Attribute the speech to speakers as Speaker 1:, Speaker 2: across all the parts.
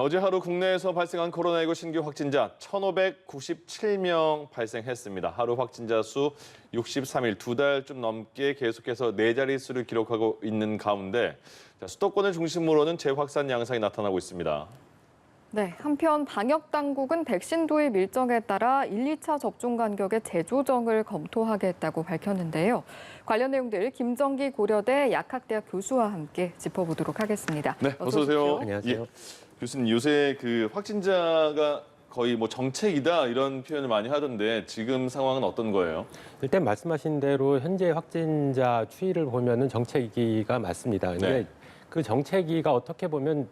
Speaker 1: 어제 하루 국내에서 발생한 코로나19 신규 확진자 1,597명 발생했습니다. 하루 확진자 수 63일, 2달 좀 넘게 계속해서 4자릿수를 기록하고 있는 가운데 수도권을 중심으로는 재확산 양상이 나타나고 있습니다.
Speaker 2: 네, 한편 방역 당국은 백신 도입 일정에 따라 1, 2차 접종 간격의 재조정을 검토하겠다고 밝혔는데요. 관련 내용들 김정기 고려대 약학대학 교수와 함께 짚어보도록 하겠습니다.
Speaker 1: 네, 어서 오세요.
Speaker 3: 안녕하세요.
Speaker 1: 예, 교수님, 요새 그 확진자가 거의 뭐 정책이다 이런 표현을 많이 하던데 지금 상황은 어떤 거예요?
Speaker 3: 일단 말씀하신 대로 현재 확진자 추이를 보면은 정체기가 맞습니다. 근데
Speaker 1: 네.
Speaker 3: 그 정체기가 어떻게 보면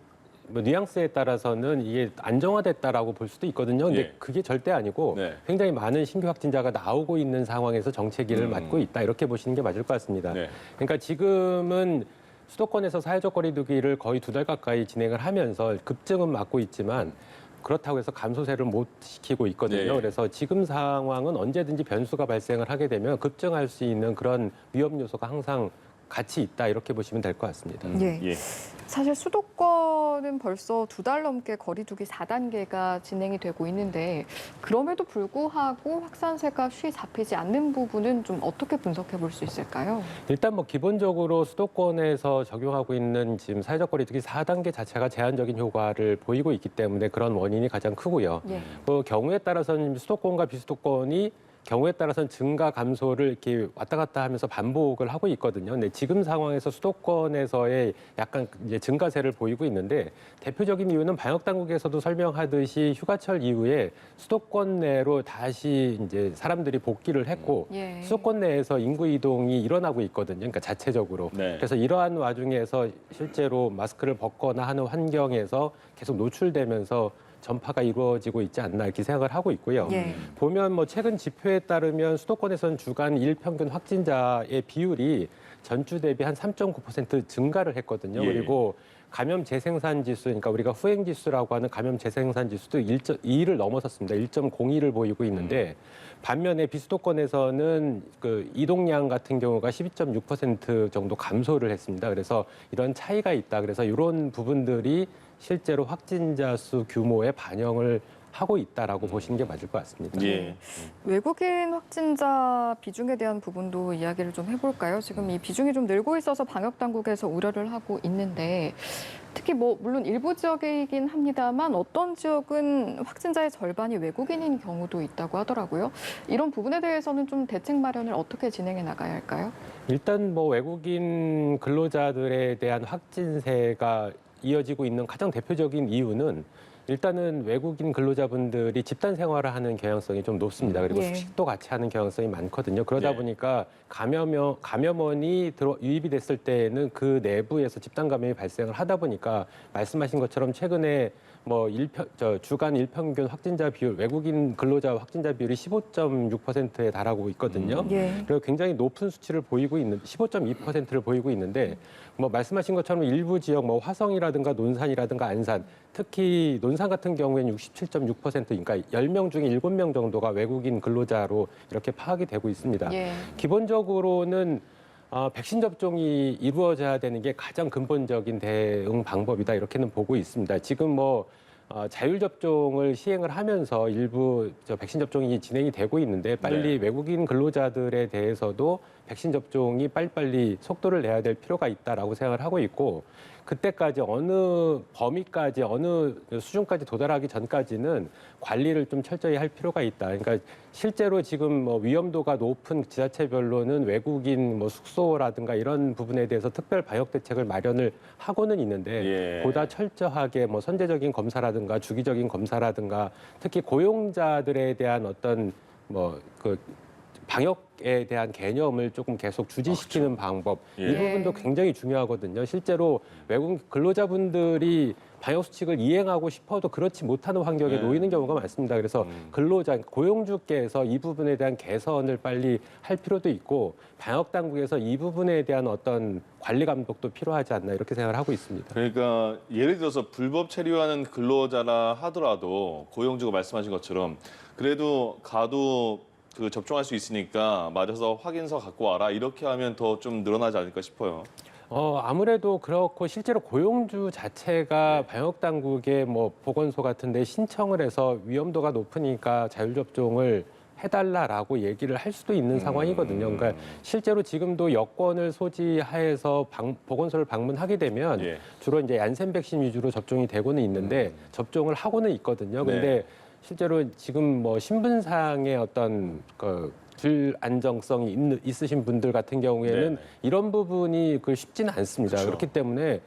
Speaker 3: 뭐 뉘앙스에 따라서는 이게 안정화됐다라고 볼 수도 있거든요. 근데
Speaker 1: 예.
Speaker 3: 그게 절대 아니고
Speaker 1: 네.
Speaker 3: 굉장히 많은 신규 확진자가 나오고 있는 상황에서 정체기를 맞고 있다. 이렇게 보시는 게 맞을 것 같습니다.
Speaker 1: 네.
Speaker 3: 그러니까 지금은 수도권에서 사회적 거리 두기를 거의 2달 가까이 진행을 하면서 급증은 막고 있지만 그렇다고 해서 감소세를 못 시키고 있거든요.
Speaker 1: 네.
Speaker 3: 그래서 지금 상황은 언제든지 변수가 발생을 하게 되면 급증할 수 있는 그런 위험 요소가 항상 같이 있다 이렇게 보시면 될 것 같습니다.
Speaker 2: 예.
Speaker 1: 예.
Speaker 2: 사실 수도권은 벌써 2달 넘게 거리두기 4단계가 진행이 되고 있는데 그럼에도 불구하고 확산세가 쉬 잡히지 않는 부분은 좀 어떻게 분석해 볼 수 있을까요?
Speaker 3: 일단 뭐 기본적으로 수도권에서 적용하고 있는 지금 사회적 거리두기 4단계 자체가 제한적인 효과를 보이고 있기 때문에 그런 원인이 가장 크고요.
Speaker 2: 예.
Speaker 3: 그 경우에 따라서는 수도권과 비수도권이 경우에 따라서는 증가 감소를 이렇게 왔다 갔다 하면서 반복을 하고 있거든요. 근데 지금 상황에서 수도권에서의 약간 이제 증가세를 보이고 있는데 대표적인 이유는 방역 당국에서도 설명하듯이 휴가철 이후에 수도권 내로 다시 이제 사람들이 복귀를 했고
Speaker 2: 예.
Speaker 3: 수도권 내에서 인구 이동이 일어나고 있거든요. 그러니까 자체적으로.
Speaker 1: 네.
Speaker 3: 그래서 이러한 와중에서 실제로 마스크를 벗거나 하는 환경에서 계속 노출되면서 전파가 이루어지고 있지 않나 이렇게 생각을 하고 있고요.
Speaker 2: 예.
Speaker 3: 보면 뭐 최근 지표에 따르면 수도권에서는 주간 일평균 확진자의 비율이 전주 대비 한 3.9% 증가를 했거든요.
Speaker 1: 예.
Speaker 3: 그리고 감염 재생산 지수, 그러니까 우리가 후행 지수라고 하는 감염 재생산 지수도 2를 넘어섰습니다. 1.02를 보이고 있는데 반면에 비수도권에서는 그 이동량 같은 경우가 12.6% 정도 감소를 했습니다. 그래서 이런 차이가 있다. 그래서 이런 부분들이 실제로 확진자 수 규모에 반영을 하고 있다라고 보시는 게 맞을 것 같습니다.
Speaker 1: 예.
Speaker 2: 외국인 확진자 비중에 대한 부분도 이야기를 좀 해볼까요? 지금 이 비중이 좀 늘고 있어서 방역 당국에서 우려를 하고 있는데 특히 뭐 물론 일부 지역이긴 합니다만 어떤 지역은 확진자의 절반이 외국인인 경우도 있다고 하더라고요. 이런 부분에 대해서는 좀 대책 마련을 어떻게 진행해 나가야 할까요?
Speaker 3: 일단 뭐 외국인 근로자들에 대한 확진세가 이어지고 있는 가장 대표적인 이유는 일단은 외국인 근로자분들이 집단 생활을 하는 경향성이 좀 높습니다. 그리고
Speaker 2: 예.
Speaker 3: 숙식도 같이 하는 경향성이 많거든요. 그러다
Speaker 1: 네.
Speaker 3: 보니까 감염원이 유입이 됐을 때에는 그 내부에서 집단 감염이 발생을 하다 보니까 말씀하신 것처럼 최근에 뭐 주간 일평균 확진자 비율, 외국인 근로자 확진자 비율이 15.6%에 달하고 있거든요.
Speaker 2: 예.
Speaker 3: 그리고 굉장히 높은 수치를 보이고 있는 15.2%를 보이고 있는데 뭐 말씀하신 것처럼 일부 지역 뭐 화성이라든가 논산이라든가 안산 특히 논산 같은 경우에는 67.6% 그러니까 10명 중에 7명 정도가 외국인 근로자로 이렇게 파악이 되고 있습니다.
Speaker 2: 예.
Speaker 3: 기본적으로는 백신 접종이 이루어져야 되는 게 가장 근본적인 대응 방법이다 이렇게는 보고 있습니다. 지금 뭐 자율 접종을 시행을 하면서 일부 백신 접종이 진행이 되고 있는데 빨리
Speaker 1: 네.
Speaker 3: 외국인 근로자들에 대해서도 백신 접종이 빨리빨리 속도를 내야 될 필요가 있다라고 생각을 하고 있고 그때까지 어느 범위까지 어느 수준까지 도달하기 전까지는 관리를 좀 철저히 할 필요가 있다. 그러니까 실제로 지금 뭐 위험도가 높은 지자체별로는 외국인 뭐 숙소라든가 이런 부분에 대해서 특별 방역 대책을 마련을 하고는 있는데
Speaker 1: 예.
Speaker 3: 보다 철저하게 뭐 선제적인 검사라든가 주기적인 검사라든가 특히 고용자들에 대한 어떤 뭐 그 방역에 대한 개념을 조금 계속 주지시키는 방법
Speaker 1: 예.
Speaker 3: 이 부분도 굉장히 중요하거든요. 실제로 외국 근로자분들이 방역 수칙을 이행하고 싶어도 그렇지 못하는 환경에
Speaker 1: 네.
Speaker 3: 놓이는 경우가 많습니다. 그래서 근로자, 고용주께서 이 부분에 대한 개선을 빨리 할 필요도 있고 방역 당국에서 이 부분에 대한 어떤 관리 감독도 필요하지 않나 이렇게 생각을 하고 있습니다.
Speaker 1: 그러니까 예를 들어서 불법 체류하는 근로자라 하더라도 고용주가 말씀하신 것처럼 그래도 가도 그 접종할 수 있으니까 맞아서 확인서 갖고 와라 이렇게 하면 더 좀 늘어나지 않을까 싶어요.
Speaker 3: 아무래도 그렇고 실제로 고용주 자체가 방역 당국에 뭐 보건소 같은데 신청을 해서 위험도가 높으니까 자율 접종을 해달라라고 얘기를 할 수도 있는 상황이거든요. 그러니까 실제로 지금도 여권을 소지하에서 보건소를 방문하게 되면
Speaker 1: 예.
Speaker 3: 주로 이제 얀센 백신 위주로 접종이 되고는 있는데 접종을 하고는 있거든요. 근데 실제로 지금 뭐 신분상의 어떤 그 불안정성이 있으신 분들 같은 경우에는
Speaker 1: 네네.
Speaker 3: 이런 부분이 쉽지는 않습니다.
Speaker 1: 그렇죠.
Speaker 3: 그렇기 때문에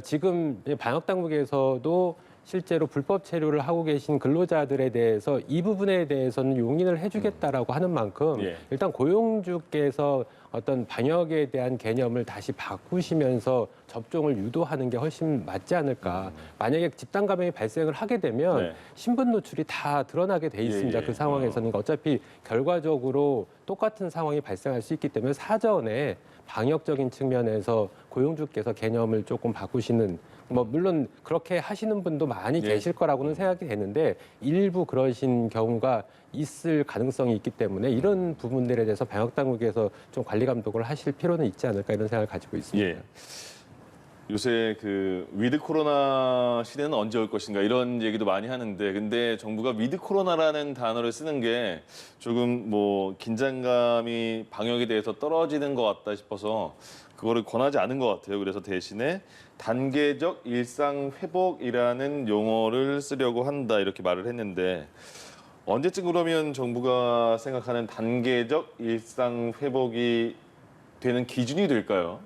Speaker 3: 지금 방역 당국에서도 실제로 불법 체류를 하고 계신 근로자들에 대해서 이 부분에 대해서는 용인을 해주겠다라고 하는 만큼
Speaker 1: 예.
Speaker 3: 일단 고용주께서 어떤 방역에 대한 개념을 다시 바꾸시면서 접종을 유도하는 게 훨씬 맞지 않을까. 만약에 집단 감염이 발생을 하게 되면
Speaker 1: 네.
Speaker 3: 신분 노출이 다 드러나게 돼 있습니다.
Speaker 1: 예.
Speaker 3: 그 상황에서는 어차피 결과적으로 똑같은 상황이 발생할 수 있기 때문에 사전에 방역적인 측면에서 고용주께서 개념을 조금 바꾸시는 뭐 물론 그렇게 하시는 분도 많이
Speaker 1: 예.
Speaker 3: 계실 거라고는 생각이 되는데 일부 그러신 경우가 있을 가능성이 있기 때문에 이런 부분들에 대해서 방역 당국에서 좀 관리 감독을 하실 필요는 있지 않을까 이런 생각을 가지고 있습니다.
Speaker 1: 예. 요새 그 위드 코로나 시대는 언제 올 것인가 이런 얘기도 많이 하는데 근데 정부가 위드 코로나라는 단어를 쓰는 게 조금 뭐 긴장감이 방역에 대해서 떨어지는 것 같다 싶어서 그거를 권하지 않은 것 같아요. 그래서 대신에 단계적 일상 회복이라는 용어를 쓰려고 한다 이렇게 말을 했는데 언제쯤 그러면 정부가 생각하는 단계적 일상 회복이 되는 기준이 될까요?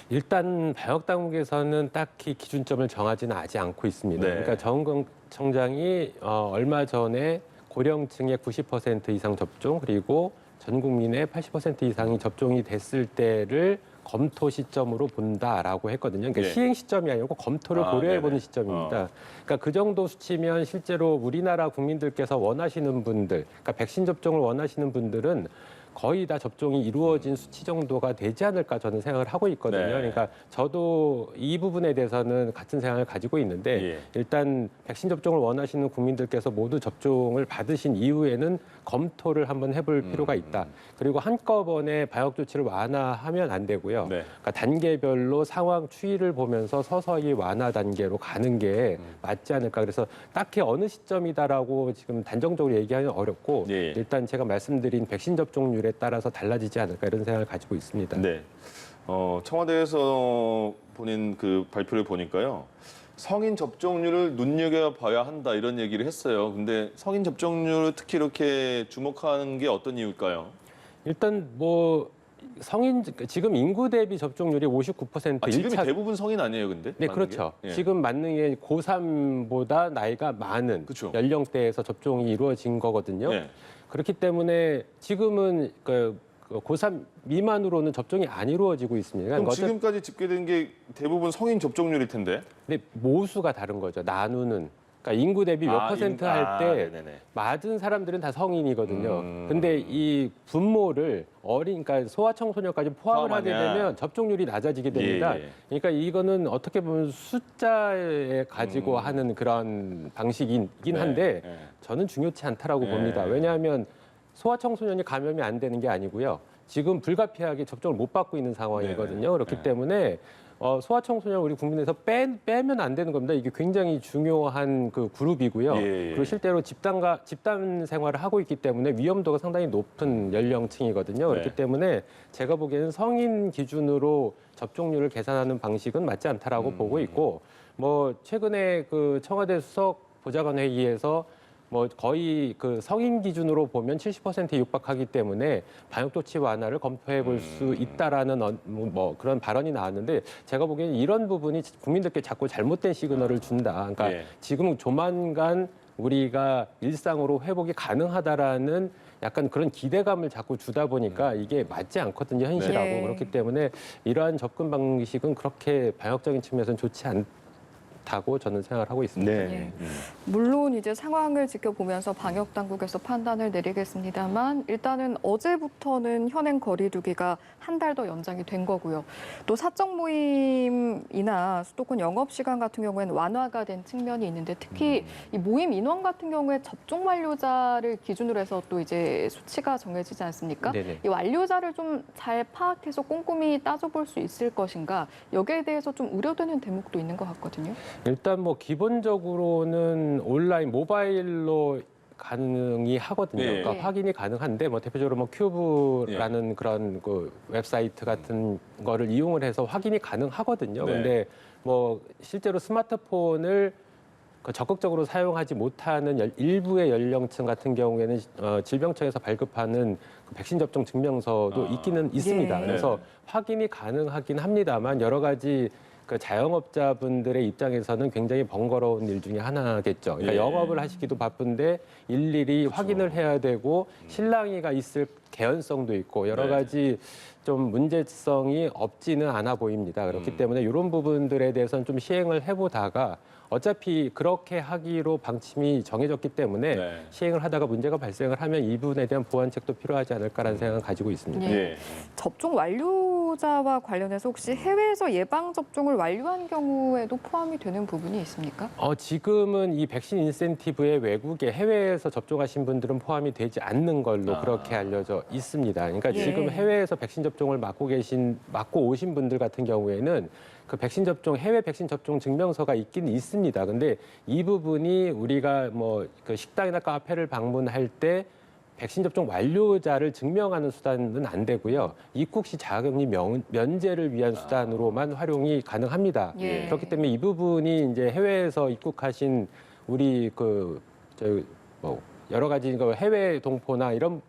Speaker 3: 일단 방역 당국에서는 딱히 기준점을 정하지는 아직 않고 있습니다.
Speaker 1: 네.
Speaker 3: 그러니까 정부청장이 얼마 전에 고령층의 90% 이상 접종 그리고 전 국민의 80% 이상이 접종이 됐을 때를 검토 시점으로 본다라고 했거든요. 그러니까
Speaker 1: 예.
Speaker 3: 시행 시점이 아니고 검토를 고려해보는
Speaker 1: 네네.
Speaker 3: 시점입니다. 그러니까 그 정도 수치면 실제로 우리나라 국민들께서 원하시는 분들, 그러니까 백신 접종을 원하시는 분들은 거의 다 접종이 이루어진 수치 정도가 되지 않을까 저는 생각을 하고 있거든요.
Speaker 1: 네.
Speaker 3: 그러니까 저도 이 부분에 대해서는 같은 생각을 가지고 있는데
Speaker 1: 예.
Speaker 3: 일단 백신 접종을 원하시는 국민들께서 모두 접종을 받으신 이후에는 검토를 한번 해볼 필요가 있다. 그리고 한꺼번에 방역 조치를 완화하면 안 되고요.
Speaker 1: 네.
Speaker 3: 그러니까 단계별로 상황 추이를 보면서 서서히 완화 단계로 가는 게 맞지 않을까. 그래서 딱히 어느 시점이다라고 지금 단정적으로 얘기하기는 어렵고
Speaker 1: 예.
Speaker 3: 일단 제가 말씀드린 백신 접종률에 따라서 달라지지 않을까 이런 생각을 가지고 있습니다.
Speaker 1: 네. 청와대에서 본인 그 발표를 보니까요. 성인 접종률을 눈여겨봐야 한다 이런 얘기를 했어요. 근데 성인 접종률을 특히 이렇게 주목하는 게 어떤 이유일까요?
Speaker 3: 일단 뭐 성인 지금 인구 대비 접종률이 59%
Speaker 1: 지금이
Speaker 3: 1차
Speaker 1: 대부분 성인 아니에요, 근데?
Speaker 3: 네,
Speaker 1: 맞는
Speaker 3: 그렇죠.
Speaker 1: 게? 예.
Speaker 3: 지금 맞는 게 고3보다 나이가 많은
Speaker 1: 그쵸.
Speaker 3: 연령대에서 접종이 이루어진 거거든요.
Speaker 1: 예.
Speaker 3: 그렇기 때문에 지금은 고3 미만으로는 접종이 안 이루어지고 있습니다.
Speaker 1: 그럼
Speaker 3: 그러니까
Speaker 1: 지금까지 집계된 게 대부분 성인 접종률일 텐데?
Speaker 3: 근데 모수가 다른 거죠. 나누는. 그러니까 인구 대비 몇 퍼센트 할 때
Speaker 1: 네네네.
Speaker 3: 맞은 사람들은 다 성인이거든요.
Speaker 1: 음.
Speaker 3: 근데 이 분모를 그러니까 소아청소년까지 포함을 하게
Speaker 1: 포함하냐.
Speaker 3: 되면 접종률이 낮아지게 됩니다.
Speaker 1: 예.
Speaker 3: 그러니까 이거는 어떻게 보면 숫자에 가지고 하는 그런 방식이긴 한데
Speaker 1: 네.
Speaker 3: 저는 중요치 않다라고
Speaker 1: 네.
Speaker 3: 봅니다. 왜냐하면 소아청소년이 감염이 안 되는 게 아니고요. 지금 불가피하게 접종을 못 받고 있는 상황이거든요.
Speaker 1: 네.
Speaker 3: 그렇기
Speaker 1: 네.
Speaker 3: 때문에 소아청소년 우리 국민에서 빼면 안 되는 겁니다. 이게 굉장히 중요한 그 그룹이고요.
Speaker 1: 예.
Speaker 3: 그리고 실제로 집단 생활을 하고 있기 때문에 위험도가 상당히 높은 연령층이거든요. 그렇기
Speaker 1: 네.
Speaker 3: 때문에 제가 보기에는 성인 기준으로 접종률을 계산하는 방식은 맞지 않다라고 보고 있고 뭐 최근에 그 청와대 수석 보좌관 회의에서 뭐 거의 그 성인 기준으로 보면 70%에 육박하기 때문에 방역 조치 완화를 검토해 볼 수 있다라는 뭐 그런 발언이 나왔는데 제가 보기에는 이런 부분이 국민들께 자꾸 잘못된 시그널을 준다. 그러니까
Speaker 1: 예.
Speaker 3: 지금 조만간 우리가 일상으로 회복이 가능하다라는 약간 그런 기대감을 자꾸 주다 보니까 이게 맞지 않거든요, 현실하고.
Speaker 2: 네.
Speaker 3: 그렇기 때문에 이러한 접근 방식은 그렇게 방역적인 측면에서는 좋지 않다고 저는 생각을 하고 있습니다.
Speaker 1: 네.
Speaker 2: 예. 물론 이제 상황을 지켜보면서 방역 당국에서 판단을 내리겠습니다만 일단은 어제부터는 현행 거리두기가 한 달 더 연장이 된 거고요. 또 사적 모임이나 수도권 영업 시간 같은 경우에는 완화가 된 측면이 있는데 특히 이 모임 인원 같은 경우에 접종 완료자를 기준으로 해서 또 이제 수치가 정해지지 않습니까?
Speaker 3: 네네.
Speaker 2: 이 완료자를 좀 잘 파악해서 꼼꼼히 따져볼 수 있을 것인가? 여기에 대해서 좀 우려되는 대목도 있는 것 같거든요.
Speaker 3: 일단 뭐 기본적으로는 온라인 모바일로 가능이 하거든요.
Speaker 1: 예.
Speaker 3: 그러니까
Speaker 2: 예.
Speaker 3: 확인이 가능한데 뭐 대표적으로 뭐 큐브라는 그런 그 웹사이트 같은 거를 이용을 해서 확인이 가능하거든요.
Speaker 1: 네.
Speaker 3: 근데 뭐 실제로 스마트폰을 그 적극적으로 사용하지 못하는 일부의 연령층 같은 경우에는 질병청에서 발급하는 그 백신 접종 증명서도 있기는 있습니다.
Speaker 2: 예.
Speaker 3: 그래서
Speaker 1: 네.
Speaker 3: 확인이 가능하긴 합니다만 여러 가지 그 자영업자분들의 입장에서는 굉장히 번거로운 일 중에 하나겠죠. 그러니까
Speaker 1: 예.
Speaker 3: 영업을 하시기도 바쁜데 일일이 확인을 해야 되고 실랑이가 있을 개연성도 있고 여러
Speaker 1: 네.
Speaker 3: 가지 좀 문제성이 없지는 않아 보입니다. 그렇기 때문에 이런 부분들에 대해서는 좀 시행을 해보다가 어차피 그렇게 하기로 방침이 정해졌기 때문에
Speaker 1: 네.
Speaker 3: 시행을 하다가 문제가 발생을 하면 이 부분에 대한 보완책도 필요하지 않을까라는 생각을 가지고 있습니다.
Speaker 2: 예.
Speaker 1: 예.
Speaker 2: 접종 완료자와 관련해서 혹시 해외에서 예방 접종을 완료한 경우에도 포함이 되는 부분이 있습니까?
Speaker 3: 지금은 이 백신 인센티브에 외국에 해외에서 접종하신 분들은 포함이 되지 않는 걸로 그렇게 알려져 있습니다. 그러니까
Speaker 2: 예.
Speaker 3: 지금 해외에서 백신 접종을 맡고 오신 분들 같은 경우에는 그 백신 접종, 해외 백신 접종 증명서가 있긴 있습니다. 근데 이 부분이 우리가 뭐 그 식당이나 카페를 방문할 때 백신 접종 완료자를 증명하는 수단은 안 되고요. 입국 시 자가격리 면제를 위한 수단으로만 활용이 가능합니다.
Speaker 2: 예.
Speaker 3: 그렇기 때문에 이 부분이 이제 해외에서 입국하신 우리 뭐 여러 가지 그 해외 동포나 이런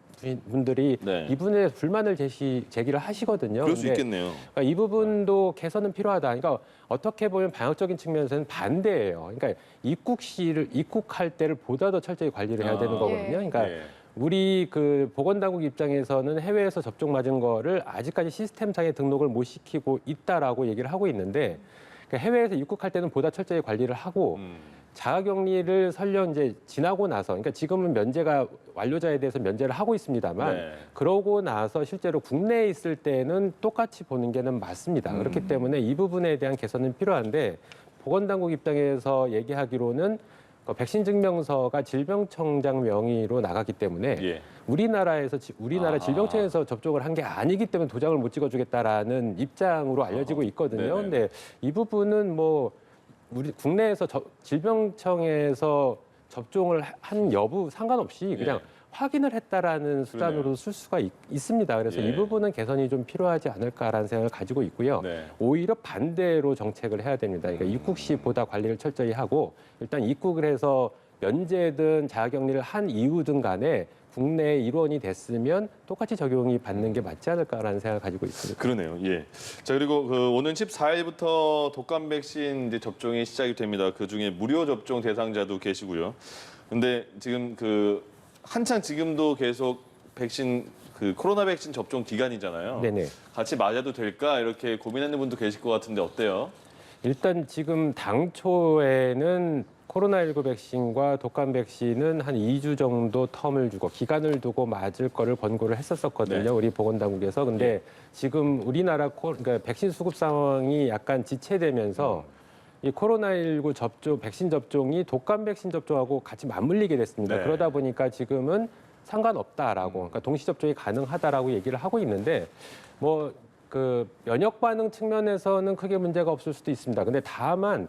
Speaker 3: 분들이
Speaker 1: 네.
Speaker 3: 이 부분에 불만을 제기를 하시거든요.
Speaker 1: 그럴 수
Speaker 3: 근데
Speaker 1: 있겠네요.
Speaker 3: 그러니까 이 부분도 개선은 필요하다. 그러니까 어떻게 보면 방역적인 측면에서는 반대예요. 그러니까 입국할 때를 보다 더 철저히 관리를 해야 되는 거거든요.
Speaker 2: 예.
Speaker 3: 그러니까
Speaker 1: 예.
Speaker 3: 우리 그 보건당국 입장에서는 해외에서 접종 맞은 거를 아직까지 시스템상에 등록을 못 시키고 있다라고 얘기를 하고 있는데 그러니까 해외에서 입국할 때는 보다 철저히 관리를 하고 자가격리를 설령 이제 지나고 나서, 그러니까 지금은 면제가 완료자에 대해서 면제를 하고 있습니다만,
Speaker 1: 네.
Speaker 3: 그러고 나서 실제로 국내에 있을 때는 똑같이 보는 게는 맞습니다. 그렇기 때문에 이 부분에 대한 개선은 필요한데, 보건당국 입장에서 얘기하기로는 그 백신 증명서가 질병청장 명의로 나갔기 때문에
Speaker 1: 예.
Speaker 3: 우리나라
Speaker 1: 아하.
Speaker 3: 질병청에서 접종을 한 게 아니기 때문에 도장을 못 찍어주겠다라는 입장으로 알려지고 있거든요.
Speaker 1: 네네.
Speaker 3: 근데 이 부분은 뭐 우리 국내에서 질병청에서 접종을 한 여부 상관없이 그냥
Speaker 1: 예.
Speaker 3: 확인을 했다라는 수단으로
Speaker 1: 그러네요.
Speaker 3: 쓸 수가 있습니다. 그래서
Speaker 1: 예.
Speaker 3: 이 부분은 개선이 좀 필요하지 않을까라는 생각을 가지고 있고요.
Speaker 1: 네.
Speaker 3: 오히려 반대로 정책을 해야 됩니다. 그러니까 입국 시 보다 관리를 철저히 하고 일단 입국을 해서 면제든 자가격리를 한 이유든 간에 국내에 일원이 됐으면 똑같이 적용이 받는 게 맞지 않을까라는 생각을 가지고 있습니다.
Speaker 1: 그러네요. 예. 자, 그리고 오는 14일부터 독감 백신 이제 접종이 시작이 됩니다. 그 중에 무료 접종 대상자도 계시고요. 근데 지금 한창 지금도 계속 백신 코로나 백신 접종 기간이잖아요.
Speaker 3: 네네.
Speaker 1: 같이 맞아도 될까 이렇게 고민하는 분도 계실 것 같은데 어때요?
Speaker 3: 일단 지금 당초에는 코로나19 백신과 독감 백신은 한 2주 정도 텀을 주고 기간을 두고 맞을 거를 권고를 했었거든요.
Speaker 1: 네.
Speaker 3: 우리 보건당국에서. 근데 지금 우리나라 그러니까 백신 수급 상황이 약간 지체되면서 이 코로나19 백신 접종이 독감 백신 접종하고 같이 맞물리게 됐습니다.
Speaker 1: 네.
Speaker 3: 그러다 보니까 지금은 상관없다라고, 그러니까 동시 접종이 가능하다라고 얘기를 하고 있는데 뭐 면역 반응 측면에서는 크게 문제가 없을 수도 있습니다. 근데 다만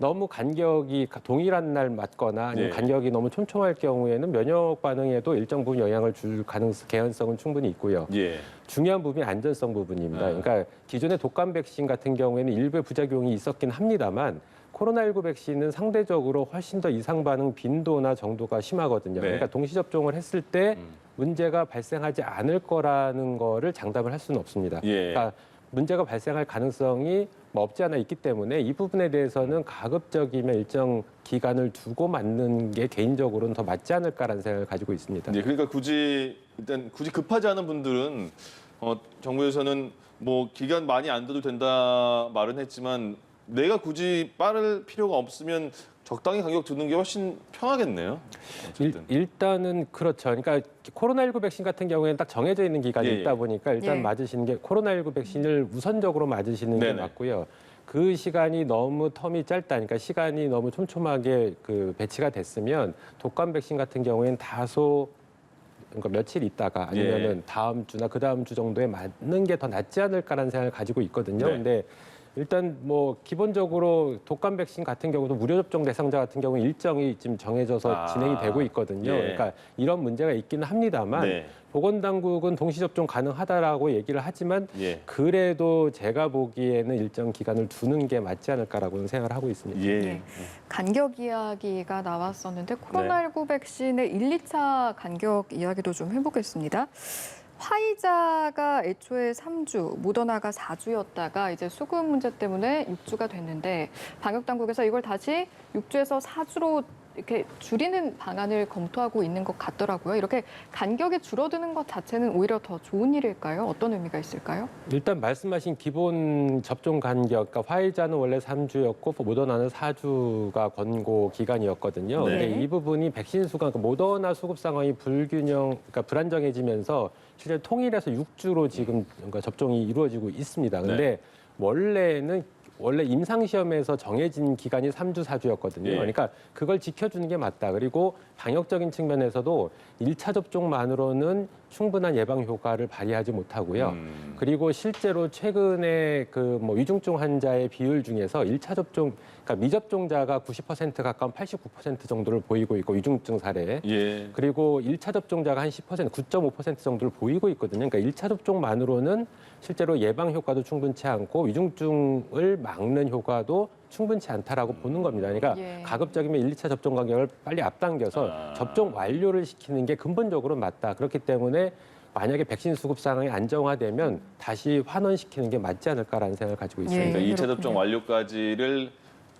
Speaker 3: 너무 간격이 동일한 날 맞거나 아니면
Speaker 1: 네.
Speaker 3: 간격이 너무 촘촘할 경우에는 면역 반응에도 일정 부분 영향을 줄 개연성은 충분히 있고요.
Speaker 1: 예.
Speaker 3: 중요한 부분이 안전성 부분입니다.
Speaker 1: 네.
Speaker 3: 그러니까 기존의 독감 백신 같은 경우에는 일부의 부작용이 있었긴 합니다만 코로나19 백신은 상대적으로 훨씬 더 이상 반응 빈도나 정도가 심하거든요.
Speaker 1: 네.
Speaker 3: 그러니까 동시 접종을 했을 때 문제가 발생하지 않을 거라는 거를 장담을 할 수는 없습니다.
Speaker 1: 예.
Speaker 3: 그러니까 문제가 발생할 가능성이 뭐 없지 않아 있기 때문에 이 부분에 대해서는 가급적이면 일정 기간을 두고 맞는 게 개인적으로는 더 맞지 않을까라는 생각을 가지고 있습니다.
Speaker 1: 예, 그러니까 굳이 급하지 않은 분들은 정부에서는 뭐 기간 많이 안 둬도 된다 말은 했지만 내가 굳이 빠를 필요가 없으면 적당히 간격 두는 게 훨씬 편하겠네요. 어쨌든.
Speaker 3: 일단은 그렇죠. 그러니까 코로나19 백신 같은 경우에는 딱 정해져 있는 기간이
Speaker 1: 예,
Speaker 3: 있다 보니까 일단
Speaker 2: 예.
Speaker 3: 맞으시는 게 코로나19 백신을 우선적으로 맞으시는 게
Speaker 1: 네네.
Speaker 3: 맞고요. 그 시간이 너무 텀이 짧다, 그러니까 시간이 너무 촘촘하게 그 배치가 됐으면 독감 백신 같은 경우에는 다소 그러니까 며칠 있다가 아니면은
Speaker 1: 예.
Speaker 3: 다음 주나 그 다음 주 정도에 맞는 게 더 낫지 않을까라는 생각을 가지고 있거든요.
Speaker 1: 네.
Speaker 3: 근데 일단 뭐 기본적으로 독감 백신 같은 경우도 무료 접종 대상자 같은 경우 일정이 지금 정해져서 진행이 되고 있거든요.
Speaker 1: 예.
Speaker 3: 그러니까 이런 문제가 있기는 합니다만
Speaker 1: 네.
Speaker 3: 보건당국은 동시 접종 가능하다라고 얘기를 하지만
Speaker 1: 예.
Speaker 3: 그래도 제가 보기에는 일정 기간을 두는 게 맞지 않을까라고는 생각을 하고 있습니다.
Speaker 1: 예.
Speaker 2: 네. 간격 이야기가 나왔었는데 코로나19 백신의 1, 2차 간격 이야기도 좀 해보겠습니다. 화이자가 애초에 3주, 모더나가 4주였다가 이제 수급 문제 때문에 6주가 됐는데 방역 당국에서 이걸 다시 6주에서 4주로 이렇게 줄이는 방안을 검토하고 있는 것 같더라고요. 이렇게 간격이 줄어드는 것 자체는 오히려 더 좋은 일일까요? 어떤 의미가 있을까요?
Speaker 3: 일단 말씀하신 기본 접종 간격, 그러니까 화이자는 원래 3주였고 모더나는 4주가 권고 기간이었거든요.
Speaker 1: 네.
Speaker 3: 근데 이 부분이 백신 수가, 그러니까 모더나 수급 상황이 그러니까 불안정해지면서 실제 통일해서 6주로 지금 그러니까 접종이 이루어지고 있습니다. 근데 원래 임상시험에서 정해진 기간이 3주, 4주였거든요.
Speaker 1: 예.
Speaker 3: 그러니까 그걸 지켜주는 게 맞다. 그리고 방역적인 측면에서도 1차 접종만으로는 충분한 예방 효과를 발휘하지 못하고요. 그리고 실제로 최근에 그 뭐 위중증 환자의 비율 중에서 1차 접종, 그러니까 미접종자가 90% 가까운 89% 정도를 보이고 있고 위중증 사례.
Speaker 1: 예.
Speaker 3: 그리고 1차 접종자가 한 10%, 9.5% 정도를 보이고 있거든요. 그러니까 1차 접종만으로는 실제로 예방 효과도 충분치 않고 위중증을 막는 효과도 충분치 않다라고 보는 겁니다. 그러니까
Speaker 2: 예.
Speaker 3: 가급적이면 1, 2차 접종 간격을 빨리 앞당겨서 접종 완료를 시키는 게 근본적으로 맞다. 그렇기 때문에 만약에 백신 수급 상황이 안정화되면 다시 환원시키는 게 맞지 않을까라는 생각을 가지고 있습니다.
Speaker 2: 예.
Speaker 1: 그러니까 2차
Speaker 2: 그렇군요.
Speaker 1: 접종 완료까지를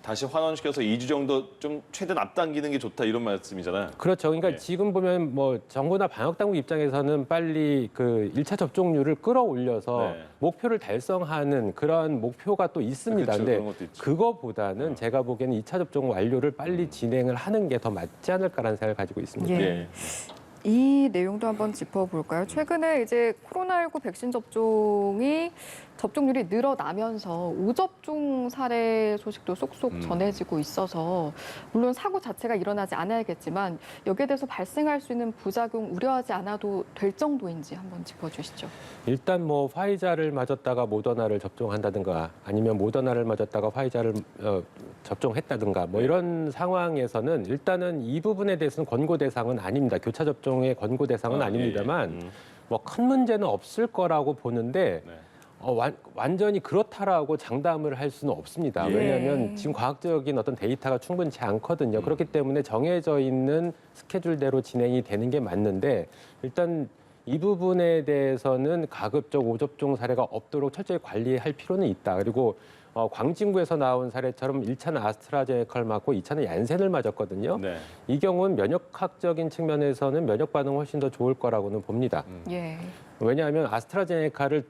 Speaker 1: 다시 환원시켜서 2주 정도 좀 최대한 앞당기는 게 좋다 이런 말씀이잖아요.
Speaker 3: 그렇죠. 그러니까
Speaker 1: 네.
Speaker 3: 지금 보면 뭐 정부나 방역 당국 입장에서는 빨리 그 1차 접종률을 끌어올려서
Speaker 1: 네.
Speaker 3: 목표를 달성하는 그런 목표가 또 있습니다.
Speaker 1: 그렇죠.
Speaker 3: 근데
Speaker 1: 그런 것도 있죠.
Speaker 3: 그거보다는 제가 보기에는 2차 접종 완료를 빨리 진행을 하는 게 더 맞지 않을까라는 생각을 가지고 있습니다.
Speaker 2: 예.
Speaker 1: 예.
Speaker 2: 이 내용도 한번 짚어볼까요? 최근에 이제 코로나19 백신 접종이 접종률이 늘어나면서 오접종 사례 소식도 쏙쏙 전해지고 있어서 물론 사고 자체가 일어나지 않아야겠지만 여기에 대해서 발생할 수 있는 부작용 우려하지 않아도 될 정도인지 한번 짚어주시죠.
Speaker 3: 일단 뭐 화이자를 맞았다가 모더나를 접종한다든가 아니면 모더나를 맞았다가 화이자를 접종했다든가 뭐 이런 상황에서는 일단은 이 부분에 대해서는 권고 대상은 아닙니다. 교차 접종의 권고 대상은 아닙니다만 뭐 큰 문제는 없을 거라고 보는데
Speaker 1: 네.
Speaker 3: 완전히 그렇다라고 장담을 할 수는 없습니다.
Speaker 1: 예.
Speaker 3: 왜냐하면 지금 과학적인 어떤 데이터가 충분치 않거든요. 그렇기 때문에 정해져 있는 스케줄대로 진행이 되는 게 맞는데 일단 이 부분에 대해서는 가급적 오접종 사례가 없도록 철저히 관리할 필요는 있다. 그리고 광진구에서 나온 사례처럼 1차는 아스트라제네카를 맞고 2차는 얀센을 맞았거든요.
Speaker 1: 네.
Speaker 3: 이 경우는 면역학적인 측면에서는 면역 반응이 훨씬 더 좋을 거라고는 봅니다.
Speaker 2: 예.
Speaker 3: 왜냐하면 아스트라제네카를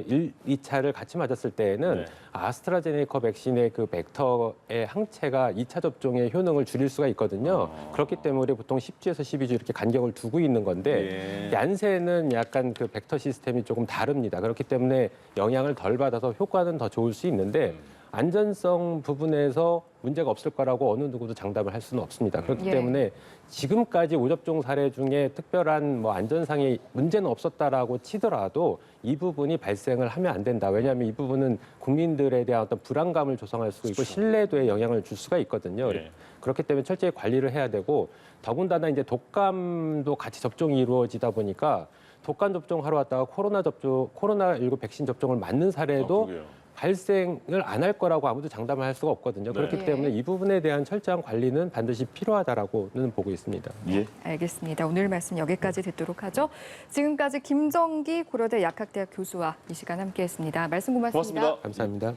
Speaker 3: 1, 2차를 같이 맞았을 때에는
Speaker 1: 네.
Speaker 3: 아스트라제네카 백신의 그 벡터의 항체가 2차 접종의 효능을 줄일 수가 있거든요. 그렇기 때문에 보통 10주에서 12주 이렇게 간격을 두고 있는 건데
Speaker 1: 예.
Speaker 3: 얀센은 약간 그 벡터 시스템이 조금 다릅니다. 그렇기 때문에 영향을 덜 받아서 효과는 더 좋을 수 있는데 안전성 부분에서 문제가 없을 거라고 어느 누구도 장담을 할 수는 없습니다. 그렇기
Speaker 2: 예.
Speaker 3: 때문에 지금까지 오접종 사례 중에 특별한 뭐 안전상의 문제는 없었다라고 치더라도 이 부분이 발생을 하면 안 된다. 왜냐하면 이 부분은 국민들에 대한 어떤 불안감을 조성할 수 있고 신뢰도에 영향을 줄 수가 있거든요.
Speaker 1: 예.
Speaker 3: 그렇기 때문에 철저히 관리를 해야 되고 더군다나 이제 독감도 같이 접종이 이루어지다 보니까 독감 접종하러 왔다가 코로나19 백신 접종을 맞는 사례도
Speaker 1: 그러게요.
Speaker 3: 발생을 안 할 거라고 아무도 장담을 할 수가 없거든요.
Speaker 1: 네.
Speaker 3: 그렇기
Speaker 2: 예.
Speaker 3: 때문에 이 부분에 대한 철저한 관리는 반드시 필요하다라고는 보고 있습니다.
Speaker 1: 예.
Speaker 2: 알겠습니다. 오늘 말씀 여기까지 듣도록 하죠. 지금까지 김정기 고려대 약학대학 교수와 이 시간 함께했습니다. 말씀 고맙습니다.
Speaker 1: 고맙습니다.
Speaker 3: 감사합니다.